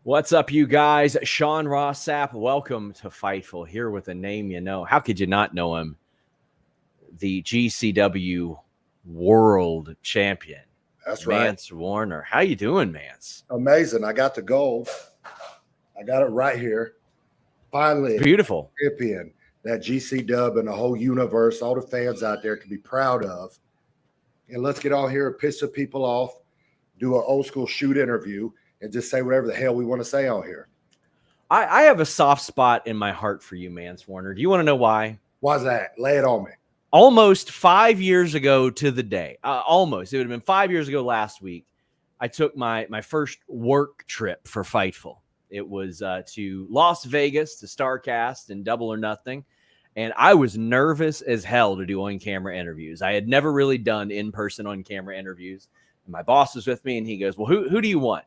What's up, you guys? Sean Ross Sapp. Welcome to Fightful, here with a name you know. How could you not know him? The GCW World Champion, That's right. Mance Warner. How you doing, Mance? Amazing. I got the gold. I got it right here. Finally, Beautiful. champion that GC Dub and the whole universe, all the fans out there can be proud of. And let's get on here and piss the people off, do an old school shoot interview, and just say whatever the hell we want to say on here. I have a soft spot in my heart for you, Mance Warner. Do you want to know why? Why's that? Lay it on me. Almost 5 years ago to the day, almost. It would have been 5 years ago last week. I took my first work trip for Fightful. It was to Las Vegas to StarCast and Double or Nothing. And I was nervous as hell to do on-camera interviews. I had never really done in-person on-camera interviews. And my boss was with me, and he goes, well, who do you want?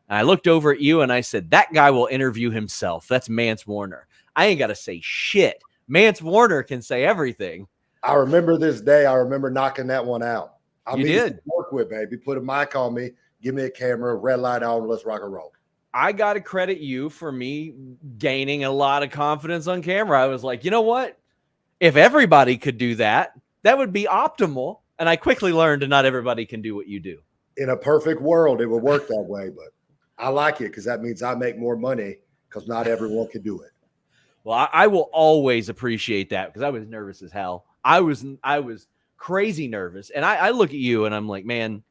And I looked over at you, and I said, that guy will interview himself. That's Mance Warner. I ain't got to say shit. Mance Warner can say everything. I remember this day. I remember knocking that one out. You did. Work with, baby. Put a mic on me. Give me a camera. Red light on. Let's rock and roll. I got to credit you for me gaining a lot of confidence on camera. I was like, you know what? If everybody could do that, that would be optimal. And I quickly learned that not everybody can do what you do. In a perfect world, it would work that way. But I like it because that means I make more money because not everyone can do it. Well, I will always appreciate that because I was nervous as hell. I was crazy nervous. And I look at you and I'm like, man,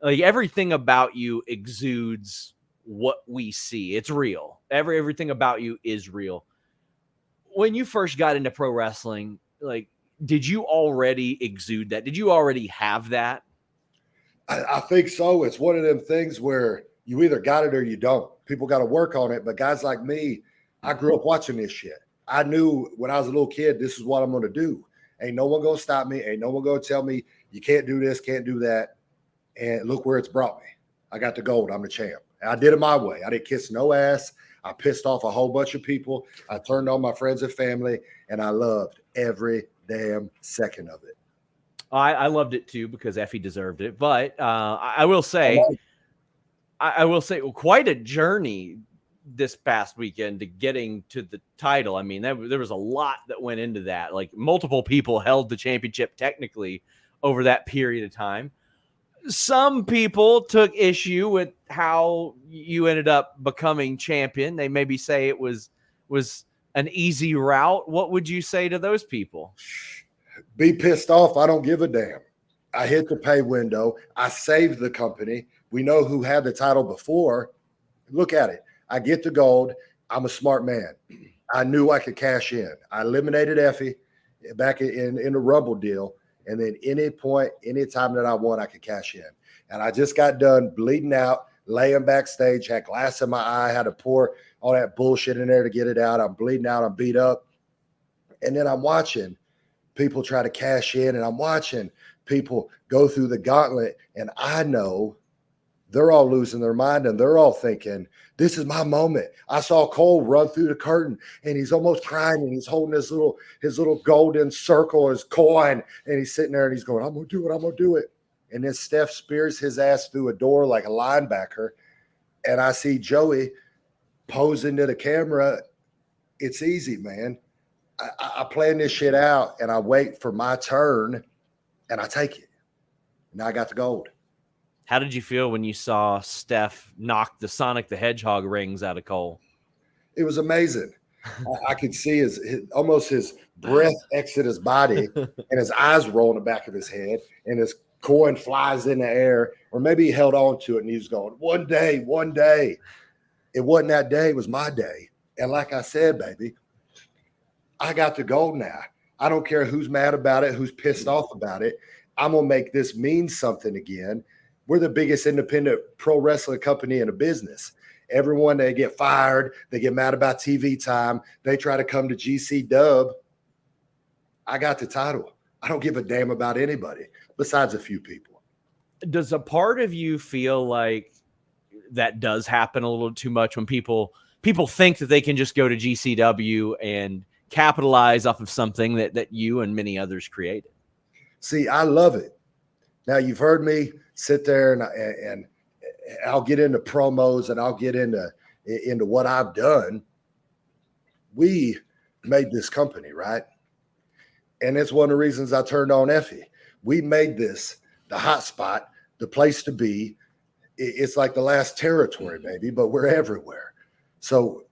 like everything about you exudes what we see. It's real. Everything about you is real. When you first got into pro wrestling, like, did you already exude that? Did you already have that? I think so. It's one of them things where you either got it or you don't. People got to work on it. But guys like me, I grew up watching this shit. I knew when I was a little kid, this is what I'm going to do. Ain't no one going to stop me. Ain't no one going to tell me you can't do this, can't do that. And look where it's brought me. I got the gold. I'm the champ. And I did it my way. I didn't kiss no ass. I pissed off a whole bunch of people. I turned on my friends and family, and I loved every damn second of it. I loved it too because Effy deserved it. But I will say, quite a journey this past weekend to getting to the title. I mean, there was a lot that went into that. Like multiple people held the championship technically over that period of time. Some people took issue with how you ended up becoming champion. They maybe say it was an easy route. What would you say to those people? Be pissed off. I don't give a damn. I hit the pay window. I saved the company. We know who had the title before. Look at it. I get the gold. I'm a smart man. I knew I could cash in. I eliminated Effy back in the Rumble deal. And then any time that I want, I could cash in. And I just got done bleeding out, laying backstage, had glass in my eye, had to pour all that bullshit in there to get it out. I'm bleeding out. I'm beat up. And then I'm watching people try to cash in, and I'm watching people go through the gauntlet. And I know they're all losing their mind, and they're all thinking, this is my moment. I saw Cole run through the curtain, and he's almost crying, and he's holding his little golden circle, his coin, and he's sitting there, and he's going, I'm going to do it. I'm going to do it. And then Steph spears his ass through a door like a linebacker, and I see Joey posing to the camera. It's easy, man. I plan this shit out, and I wait for my turn, and I take it. Now I got the gold. How did you feel when you saw Steph knock the Sonic the Hedgehog rings out of Cole? It was amazing. I could see his breath exit his body and his eyes roll in the back of his head, and his coin flies in the air, or maybe he held on to it and he was going, one day. It wasn't that day. It was my day. And like I said, baby, I got the gold now. I don't care who's mad about it, who's pissed off about it. I'm going to make this mean something again. We're the biggest independent pro wrestling company in the business. Everyone, they get fired. They get mad about TV time. They try to come to GC Dub. I got the title. I don't give a damn about anybody besides a few people. Does a part of you feel like that does happen a little too much when people think that they can just go to GCW and capitalize off of something that you and many others created? See, I love it. Now, you've heard me sit there and I'll get into promos and I'll get into into what I've done, we made this company, right? And it's one of the reasons I turned on Effy. We made this the hot spot, the place to be. It's like the last territory, baby, but we're everywhere. So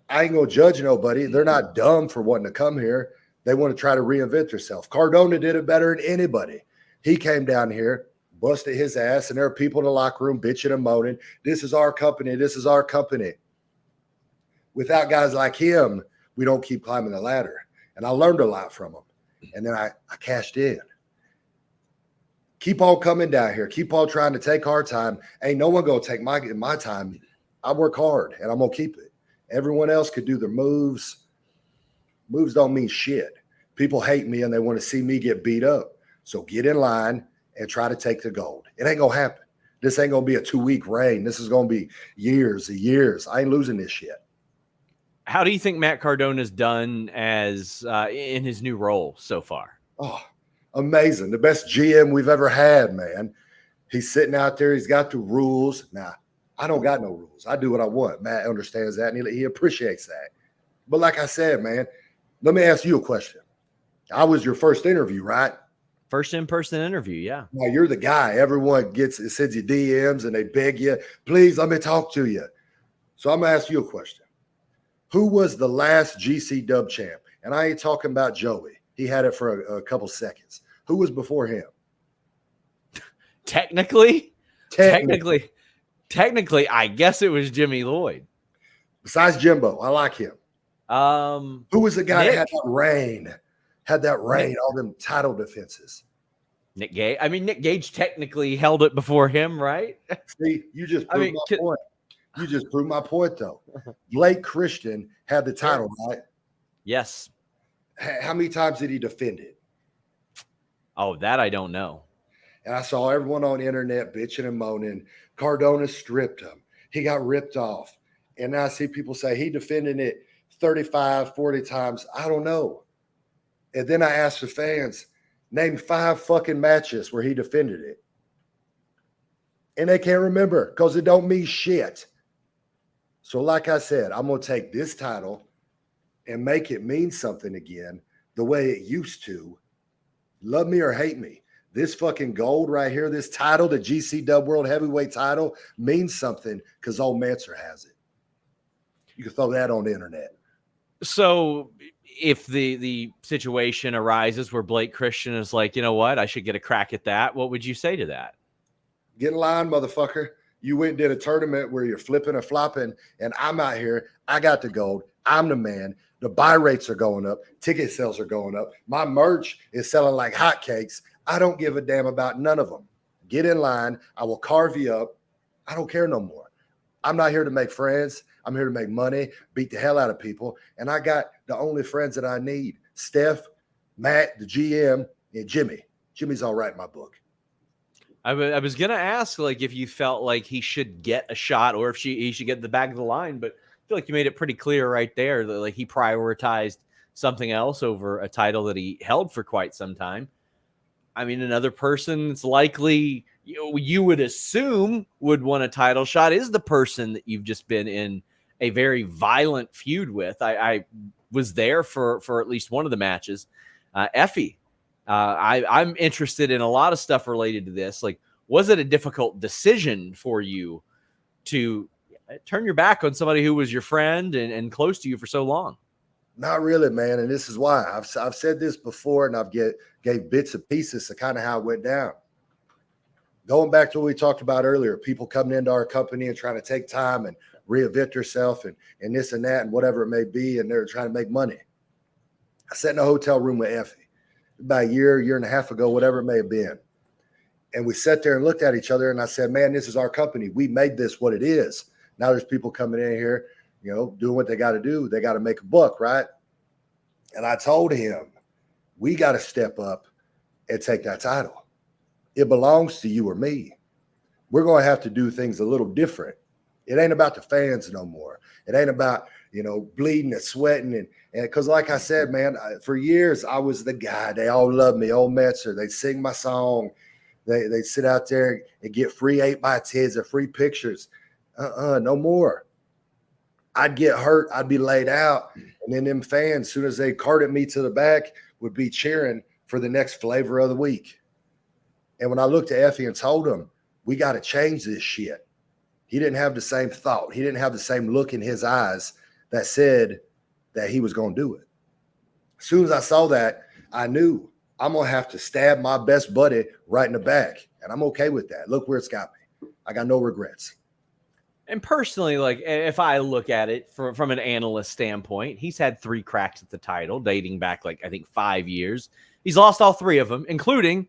I ain't gonna judge nobody. They're not dumb for wanting to come here. They want to try to reinvent themselves. Cardona did it better than anybody. He came down here, busted his ass, and there are people in the locker room bitching and moaning. This is our company. This is our company. Without guys like him, we don't keep climbing the ladder. And I learned a lot from him. And then I cashed in. Keep on coming down here. Keep on trying to take our time. Ain't no one going to take my time. I work hard, and I'm going to keep it. Everyone else could do their moves. Moves don't mean shit. People hate me, and they want to see me get beat up. So get in line and try to take the gold. It ain't going to happen. This ain't going to be a 2-week reign. This is going to be years and years. I ain't losing this shit. How do you think Matt Cardona's done as in his new role so far? Oh, amazing. The best GM we've ever had, man. He's sitting out there. He's got the rules. Now, I don't got no rules. I do what I want. Matt understands that, and he appreciates that. But like I said, man, let me ask you a question. I was your first interview, right? First in-person interview, yeah. Now, you're the guy. Everyone sends you DMs, and they beg you, please let me talk to you. So I'm going to ask you a question. Who was the last GCW champ? And I ain't talking about Joey. He had it for a couple seconds. Who was before him? Technically, I guess it was Jimmy Lloyd. Besides Jimbo, I like him. Who was the guy that had that reign, all them title defenses? Nick Gage. I mean, Nick Gage technically held it before him, right? See, you just proved my point. You just proved my point, though. Blake Christian had the title, right? Yes. How many times did he defend it? Oh, that I don't know. And I saw everyone on the internet bitching and moaning. Cardona stripped him. He got ripped off. And now I see people say he defended it 35, 40 times. I don't know. And then I asked the fans, name 5 fucking matches where he defended it. And they can't remember because it don't mean shit. So like I said, I'm going to take this title and make it mean something again the way it used to. Love me or hate me. This fucking gold right here, this title, the GCW World Heavyweight title, means something because old Mancer has it. You can throw that on the internet. So if the situation arises where Blake Christian is like, you know what, I should get a crack at that, what would you say to that? Get in line, motherfucker. You went and did a tournament where you're flipping and flopping, and I'm out here. I got the gold. I'm the man. The buy rates are going up. Ticket sales are going up. My merch is selling like hotcakes. I don't give a damn about none of them. Get in line. I will carve you up. I don't care no more. I'm not here to make friends. I'm here to make money, beat the hell out of people. And I got the only friends that I need. Steph, Matt, the GM, and Jimmy. Jimmy's all right in my book. I was going to ask, like, if you felt like he should get a shot or if he should get the back of the line, but I feel like you made it pretty clear right there that, like, he prioritized something else over a title that he held for quite some time. I mean, another person that's likely you would assume would want a title shot is the person that you've just been in a very violent feud with. I was there for at least one of the matches. Effy. I'm interested in a lot of stuff related to this. Like, was it a difficult decision for you to turn your back on somebody who was your friend and close to you for so long? Not really, man. And this is why I've said this before, and gave bits and pieces to kind of how it went down. Going back to what we talked about earlier, people coming into our company and trying to take time and reinvent themselves and this and that and whatever it may be, and they're trying to make money. I sat in a hotel room with Effy about a year and a half ago, whatever it may have been. And we sat there and looked at each other, and I said, man, this is our company. We made this what it is. Now there's people coming in here, doing what they got to do. They got to make a buck, right? And I told him, we got to step up and take that title. It belongs to you or me. We're going to have to do things a little different. It ain't about the fans no more. It ain't about, bleeding and sweating. And because like I said, man, for years, I was the guy. They all loved me. Old Metzer. They'd sing my song. They'd sit out there and get free 8x10s and free pictures. No more. I'd get hurt. I'd be laid out. And then them fans, as soon as they carted me to the back, would be cheering for the next flavor of the week. And when I looked at Effy and told him, we got to change this shit, he didn't have the same thought. He didn't have the same look in his eyes that said that he was going to do it. As soon as I saw that, I knew I'm going to have to stab my best buddy right in the back. And I'm okay with that. Look where it's got me. I got no regrets. And personally, like if I look at it from an analyst standpoint, he's had 3 cracks at the title dating back, like I think 5 years. He's lost all 3 of them, including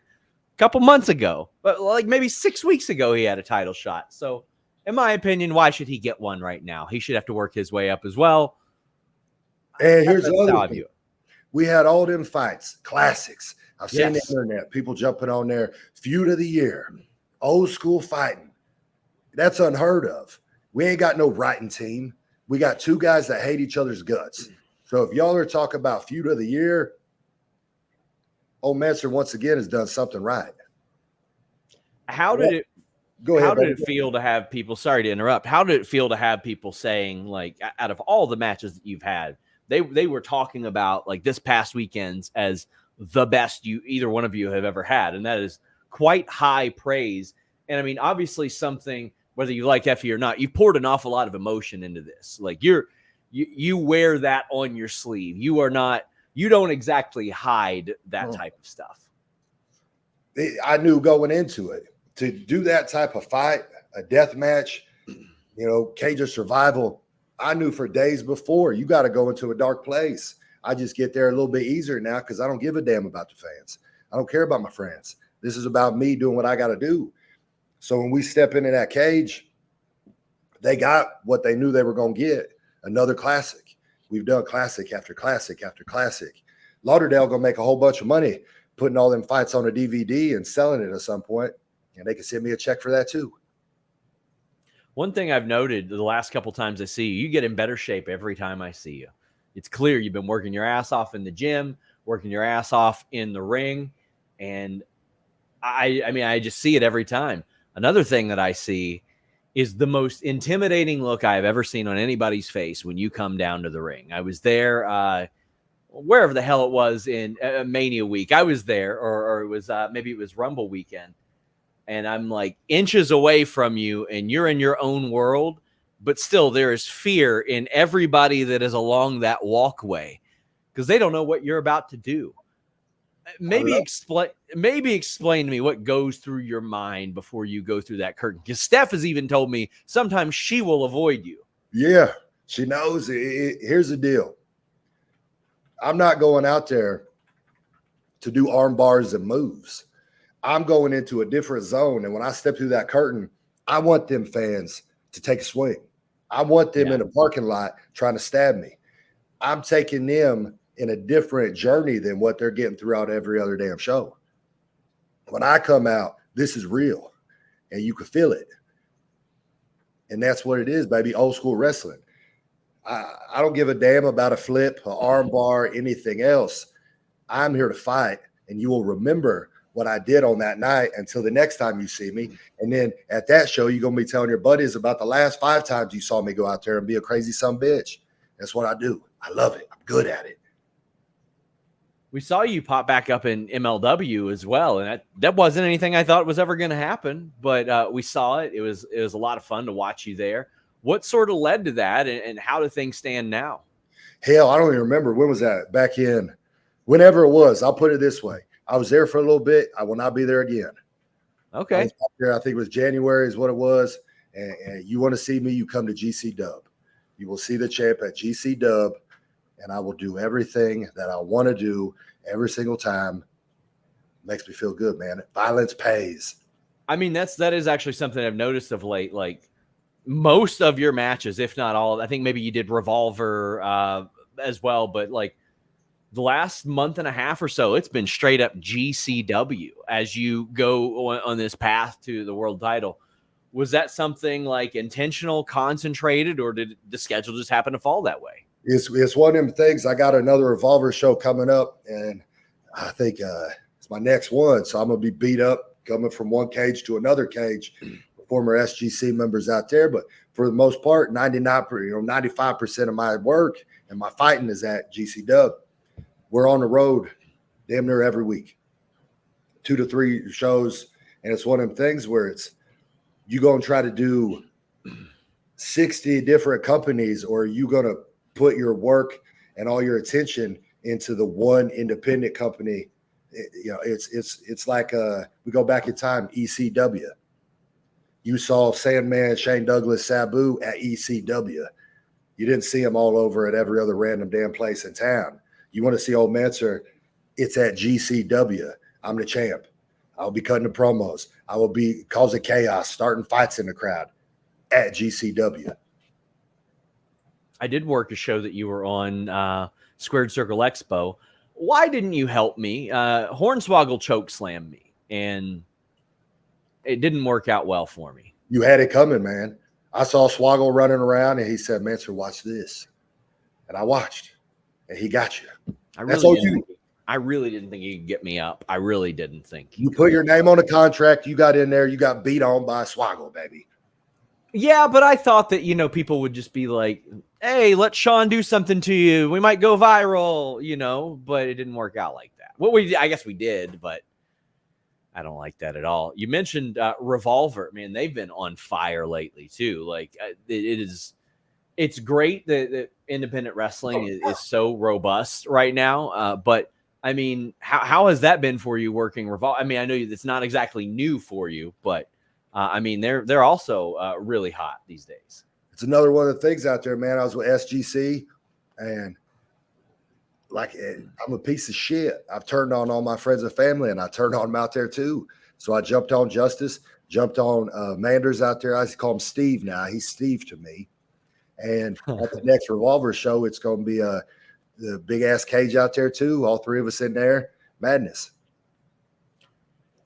a couple months ago, but like maybe 6 weeks ago, he had a title shot. So in my opinion, why should he get one right now? He should have to work his way up as well. And here's the other thing. We had all them fights, classics. I've seen the internet, people jumping on there, feud of the year, old school fighting. That's unheard of. We ain't got no writing team. We got 2 guys that hate each other's guts. So if y'all are talking about feud of the year, old Mance once again has done something right. How did it go ahead? How did it feel to have people, sorry to interrupt, how did it feel to have people saying, like, out of all the matches that you've had, they were talking about like this past weekend's as the best either one of you have ever had, and that is quite high praise. And I mean, obviously something, whether you like Effy or not, you poured an awful lot of emotion into this. Like you wear that on your sleeve. You don't exactly hide that type of stuff. I knew going into it, to do that type of fight, a death match, cage of survival, I knew for days before, you got to go into a dark place. I just get there a little bit easier now because I don't give a damn about the fans. I don't care about my friends. This is about me doing what I got to do. So when we step into that cage, they got what they knew they were going to get, another classic. We've done classic after classic after classic. Lauderdale going to make a whole bunch of money putting all them fights on a DVD and selling it at some point, and they can send me a check for that too. One thing I've noted the last couple times I see you, you get in better shape every time I see you. It's clear you've been working your ass off in the gym, working your ass off in the ring, and I mean, I just see it every time. Another thing that I see is the most intimidating look I've ever seen on anybody's face when you come down to the ring. I was there, wherever the hell it was in Mania week. I was there, or it was maybe it was Rumble weekend. And I'm like inches away from you and you're in your own world, but still there is fear in everybody that is along that walkway because they don't know what you're about to do. Maybe explain to me what goes through your mind before you go through that curtain. Because Steph has even told me sometimes she will avoid you. Yeah, she knows. Here's the deal. I'm not going out there to do arm bars and moves. I'm going into a different zone. And when I step through that curtain, I want them fans to take a swing. I want them in a parking lot trying to stab me. I'm taking them in a different journey than what they're getting throughout every other damn show. When I come out, this is real and you can feel it. And that's what it is, baby. Old school wrestling. I don't give a damn about a flip, an arm bar, anything else. I'm here to fight, and you will remember what I did on that night until the next time you see me. And then at that show, you're going to be telling your buddies about the last 5 times you saw me go out there and be a crazy sumbitch. That's what I do. I love it. I'm good at it. We saw you pop back up in MLW as well, and that wasn't anything I thought was ever going to happen, but we saw it. It was a lot of fun to watch you there. What sort of led to that, and how do things stand now? Hell, I don't even remember. When was that? Back in whenever it was. I'll put it this way. I was there for a little bit. I will not be there again. Okay. I think it was January is what it was. And you want to see me, you come to GCW. You will see the champ at GCW, and I will do everything that I want to do every single time. Makes me feel good, man. Violence pays. I mean, that is actually something I've noticed of late. Like most of your matches, if not all, I think maybe you did Revolver as well, but like the last month and a half or so, it's been straight up GCW as you go on this path to the world title. Was that something like intentional, concentrated, or did the schedule just happen to fall that way? It's one of them things. I got another Revolver show coming up, and I think it's my next one. So I'm going to be beat up coming from one cage to another cage former SGC members out there, but for the most part, 95% of my work and my fighting is at GCW. We're on the road damn near every week, 2 to 3 shows. And it's one of them things where it's, you go and try to do 60 different companies, or are you going to put your work and all your attention into the one independent company? It's like we go back in time, ECW. You saw Sandman, Shane Douglas, Sabu at ECW. You didn't see them all over at every other random damn place in town. You want to see old Manser, it's at GCW. I'm the champ. I'll be cutting the promos. I will be causing chaos, starting fights in the crowd at GCW. I did work a show that you were on, Squared Circle Expo. Why didn't you help me? Hornswoggle chokeslammed me, and it didn't work out well for me. You had it coming, man. I saw Swoggle running around, and he said, Manser, watch this. And I watched, and he got you. I really didn't think he could get me up. I really didn't think. You put your name on a contract. You got in there. You got beat on by Swoggle, baby. Yeah, but I thought that, people would just be like, hey, let Sean do something to you. We might go viral, but it didn't work out like that. I guess we did, but I don't like that at all. You mentioned Revolver. Man, they've been on fire lately too. Like it's great that independent wrestling is so robust right now. But I mean, how has that been for you working Revolver? I mean, I know it's not exactly new for you, but I mean, they're also really hot these days. It's another one of the things out there, man. I was with SGC, and I'm a piece of shit. I've turned on all my friends and family, and I turned on them out there too. So I jumped on Justice, jumped on Manders out there. I call him Steve now. He's Steve to me. And at the next Revolver show, it's going to be the big ass cage out there too. All 3 of us in there. Madness.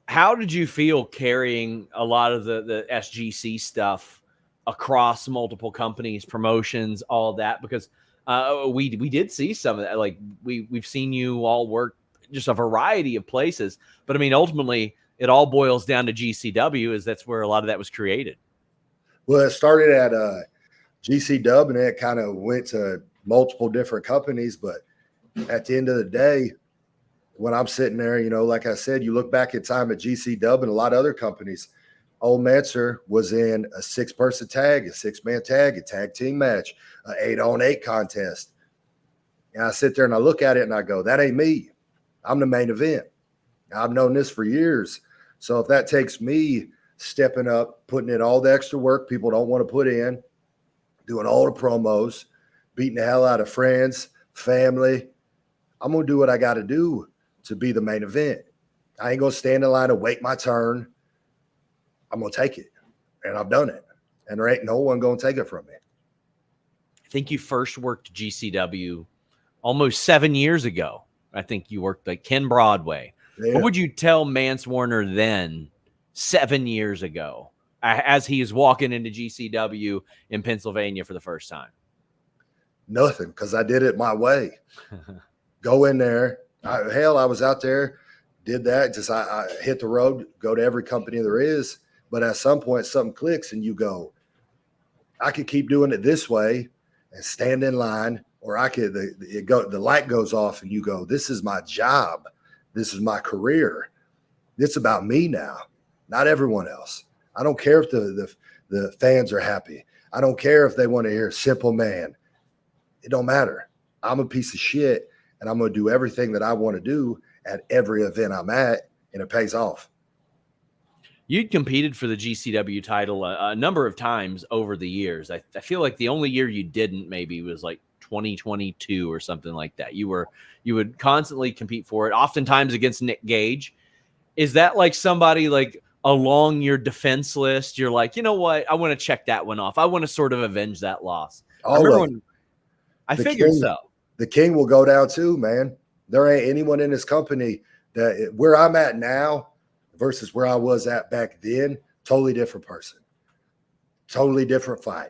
How did you feel carrying a lot of the SGC stuff across multiple companies, promotions, all that? Because we did see some of that. Like we've seen you all work just a variety of places, but I mean, ultimately it all boils down to GCW, as that's where a lot of that was created. Well, it started at GCW, and it kind of went to multiple different companies. But at the end of the day, when I'm sitting there, like I said, you look back at time at GCW and a lot of other companies, old Manser was in a 6-person tag, a 6-man tag, a tag team match, an 8-on-8 contest. And I sit there and I look at it and I go, that ain't me. I'm the main event. I've known this for years. So if that takes me stepping up, putting in all the extra work people don't want to put in, doing all the promos, beating the hell out of friends, family, I'm going to do what I got to do to be the main event. I ain't going to stand in line and wait my turn. I'm going to take it. And I've done it. And there ain't no one going to take it from me. I think you first worked GCW almost 7 years ago. I think you worked like Ken Broadway. Yeah. What would you tell Mance Warner then, 7 years ago, as he is walking into GCW in Pennsylvania for the first time? Nothing, because I did it my way. Go in there. I was out there, did that. Just I hit the road, go to every company there is. But at some point, something clicks and you go, I could keep doing it this way and stand in line, or I could, the light goes off and you go, this is my job. This is my career. It's about me now, not everyone else. I don't care if the fans are happy. I don't care if they want to hear Simple Man. It don't matter. I'm a piece of shit, and I'm going to do everything that I want to do at every event I'm at, and it pays off. You'd competed for the GCW title a number of times over the years. I feel like the only year you didn't maybe was like 2022 or something like that. You would constantly compete for it, oftentimes against Nick Gage. Is that like somebody like along your defense list? You're like, you know what? I want to check that one off. I want to sort of avenge that loss. I figured so. The King will go down too, man. There ain't anyone in this company that where I'm at now versus where I was at back then, totally different person. Totally different fight.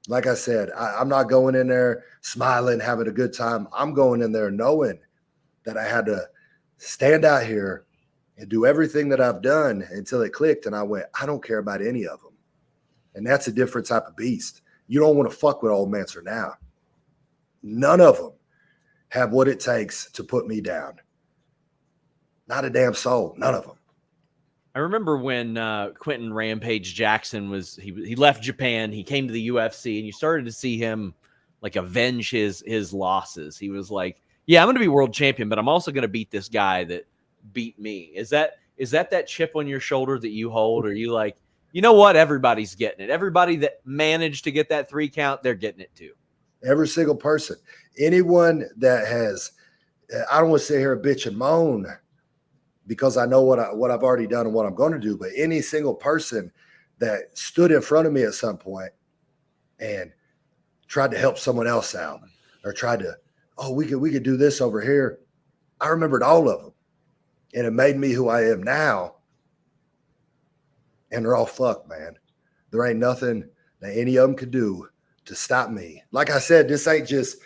Like I said, I'm not going in there smiling, having a good time. I'm going in there knowing that I had to stand out here and do everything that I've done until it clicked. And I went, I don't care about any of them. And that's a different type of beast. You don't want to fuck with old Mance now. None of them have what it takes to put me down. Not a damn soul. None of them. I remember when Quentin Rampage Jackson he left Japan, he came to the UFC, and you started to see him like avenge his losses. He was like, yeah, I'm going to be world champion, but I'm also going to beat this guy that beat me. Is that chip on your shoulder that you hold? Or are you like, you know what? Everybody's getting it. Everybody that managed to get that 3 count, they're getting it too. Every single person. Anyone that has, I don't want to sit here and bitch and moan because I know what I've already done and what I'm going to do, but any single person that stood in front of me at some point and tried to help someone else out or tried to, oh, we could do this over here. I remembered all of them, and it made me who I am now. And they're all fucked, man. There ain't nothing that any of them could do to stop me. Like I said, this ain't just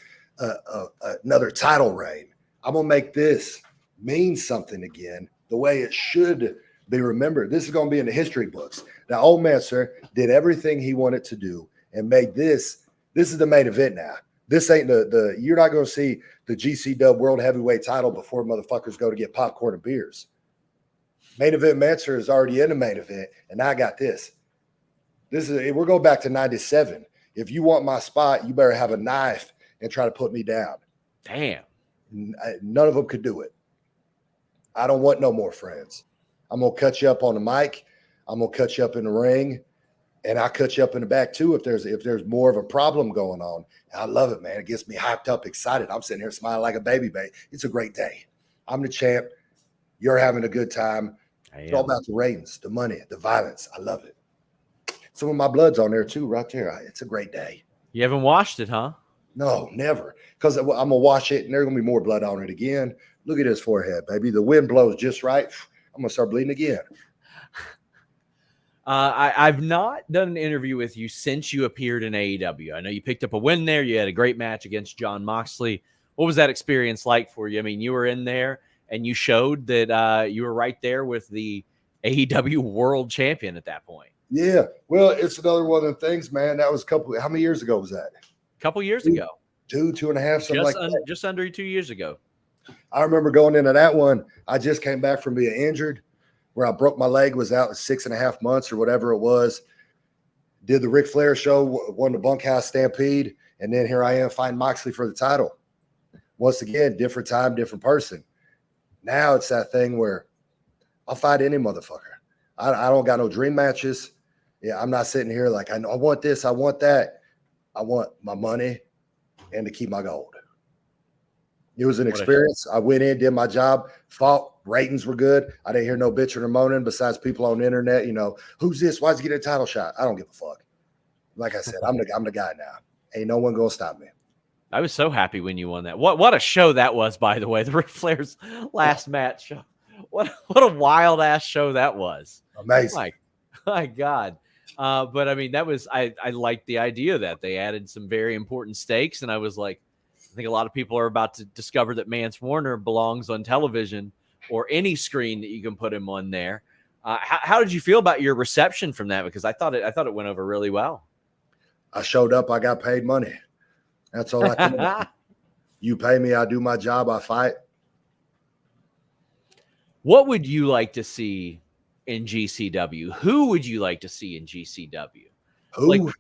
another title reign. I'm going to make this mean something again, the way it should be remembered. This is going to be in the history books. Now, old Mancer did everything he wanted to do and made this is the main event now. This ain't you're not going to see the GCW World Heavyweight title before motherfuckers go to get popcorn and beers. Main event Mancer is already in the main event, and I got this. We're going back to 97. If you want my spot, you better have a knife and try to put me down. Damn. None of them could do it. I don't want no more friends. I'm going to cut you up on the mic. I'm going to cut you up in the ring. And I'll cut you up in the back too if there's more of a problem going on. I love it, man. It gets me hyped up, excited. I'm sitting here smiling like a baby, babe. It's a great day. I'm the champ. You're having a good time. It's all about the ratings, the money, the violence. I love it. Some of my blood's on there too, right there. It's a great day. You haven't washed it, huh? No, never. Because I'm going to wash it, and there's going to be more blood on it again. Look at his forehead, baby. The wind blows just right. I'm going to start bleeding again. I've not done an interview with you since you appeared in AEW. I know you picked up a win there. You had a great match against John Moxley. What was that experience like for you? I mean, you were in there, and you showed that you were right there with the AEW World Champion at that point. Yeah. Well, it's another one of the things, man. That was how many years ago was that? A couple years ago. 2.5, something like that. Just under 2 years ago. I remember going into that one. I just came back from being injured where I broke my leg, was out in 6.5 months or whatever it was. Did the Ric Flair show, won the Bunkhouse Stampede, and then here I am fighting Moxley for the title. Once again, different time, different person. Now it's that thing where I'll fight any motherfucker. I don't got no dream matches. Yeah, I'm not sitting here like, I want this, I want that. I want my money and to keep my gold. It was an experience. I went in, did my job, fought. Ratings were good. I didn't hear no bitching or moaning besides people on the internet. You know, who's this? Why's he getting a title shot? I don't give a fuck. Like I said, I'm the guy now. Ain't no one gonna stop me. I was so happy when you won that. What a show that was, by the way. The Ric Flair's last match. What a wild ass show that was. Amazing. My God. But I mean, that was I liked the idea that they added some very important stakes, and I was like, I think a lot of people are about to discover that Mance Warner belongs on television or any screen that you can put him on there. How did you feel about your reception from that? Because I thought it went over really well. I showed up. I got paid money. That's all I can do. You pay me. I do my job. I fight. What would you like to see in GCW? Who would you like to see in GCW? Who? Like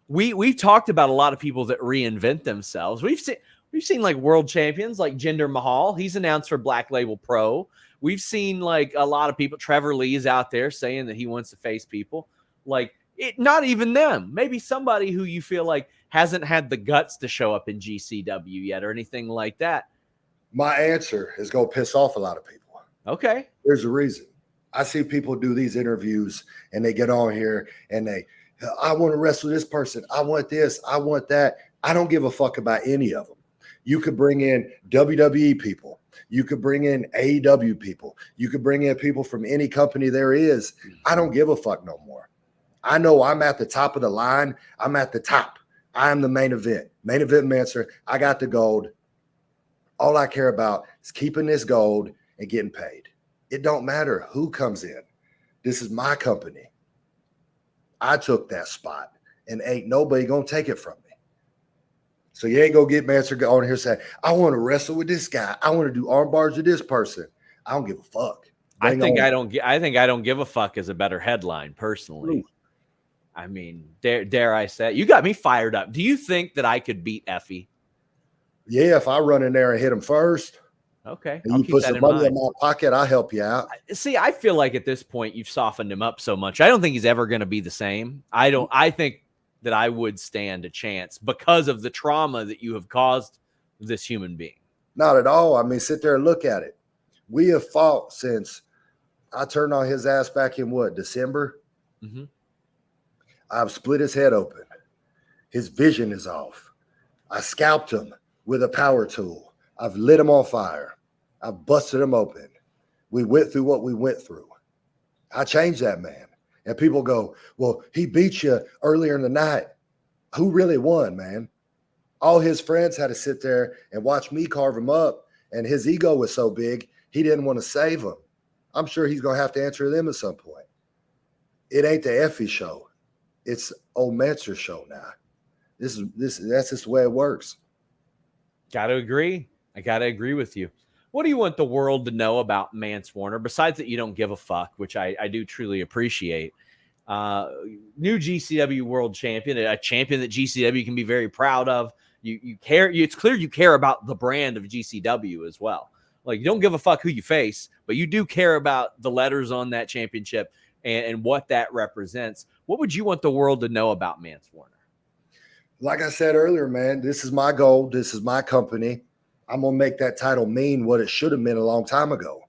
we've talked about a lot of people that reinvent themselves. We've seen like world champions like Jinder Mahal. He's announced for Black Label Pro. We've seen like a lot of people. Trevor Lee is out there saying that he wants to face people. Like not even them. Maybe somebody who you feel like hasn't had the guts to show up in GCW yet or anything like that. My answer is going to piss off a lot of people. Okay. There's a reason. I see people do these interviews and they get on here and I want to wrestle this person. I want this. I want that. I don't give a fuck about any of them. You could bring in WWE people. You could bring in AEW people. You could bring in people from any company there is. I don't give a fuck no more. I know I'm at the top of the line. I'm at the top. I'm the main event. Main event Mancer. I got the gold. All I care about is keeping this gold and getting paid. It don't matter who comes in. This is my company. I took that spot, and ain't nobody going to take it from me. So you ain't going to get Mance on here saying, I want to wrestle with this guy. I want to do arm bars with this person. I don't give a fuck. I think I don't give a fuck is a better headline personally. Ooh. I mean, dare I say, you got me fired up. Do you think that I could beat Effy? Yeah, if I run in there and hit him first. Okay. And you put some money in my pocket, I'll help you out. See, I feel like at this point you've softened him up so much. I don't think he's ever going to be the same. I think that I would stand a chance because of the trauma that you have caused this human being. Not at all. I mean, sit there and look at it. We have fought since I turned on his ass back in December? Mm-hmm. I've split his head open. His vision is off. I scalped him with a power tool. I've lit him on fire. I've busted him open. We went through what we went through. I changed that man. And people go, well, he beat you earlier in the night. Who really won, man? All his friends had to sit there and watch me carve him up. And his ego was so big, he didn't want to save him. I'm sure he's going to have to answer them at some point. It ain't the Effy show. It's old Mance's show now. That's just the way it works. Got to agree. I got to agree with you. What do you want the world to know about Mance Warner, besides that you don't give a fuck, which I do truly appreciate? New GCW World Champion, a champion that GCW can be very proud of. You care. It's clear you care about the brand of GCW as well. Like, you don't give a fuck who you face, but you do care about the letters on that championship and what that represents. What would you want the world to know about Mance Warner? Like I said earlier, man, this is my goal. This is my company. I'm going to make that title mean what it should have meant a long time ago.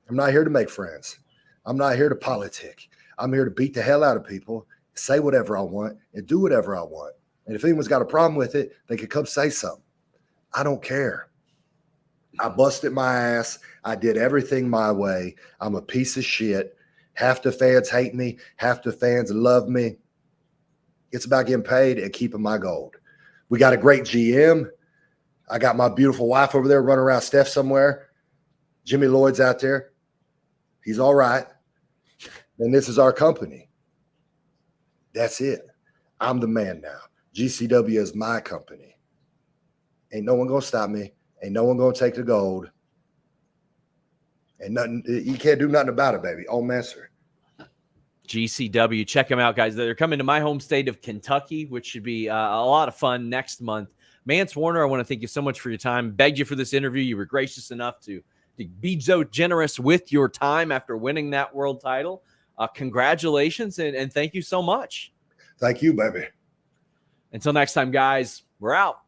I'm not here to make friends. I'm not here to politic. I'm here to beat the hell out of people, say whatever I want, and do whatever I want. And if anyone's got a problem with it, they could come say something. I don't care. I busted my ass. I did everything my way. I'm a piece of shit. Half the fans hate me. Half the fans love me. It's about getting paid and keeping my gold. We got a great GM. I got my beautiful wife over there running around Steph somewhere. Jimmy Lloyd's out there. He's all right. And this is our company. That's it. I'm the man now. GCW is my company. Ain't no one going to stop me. Ain't no one going to take the gold. And nothing, you can't do nothing about it, baby. Old Mancer. GCW. Check them out, guys. They're coming to my home state of Kentucky, which should be a lot of fun next month. Mance Warner, I want to thank you so much for your time. Begged you for this interview. You were gracious enough to be so generous with your time after winning that world title. Congratulations, and thank you so much. Thank you, baby. Until next time, guys, we're out.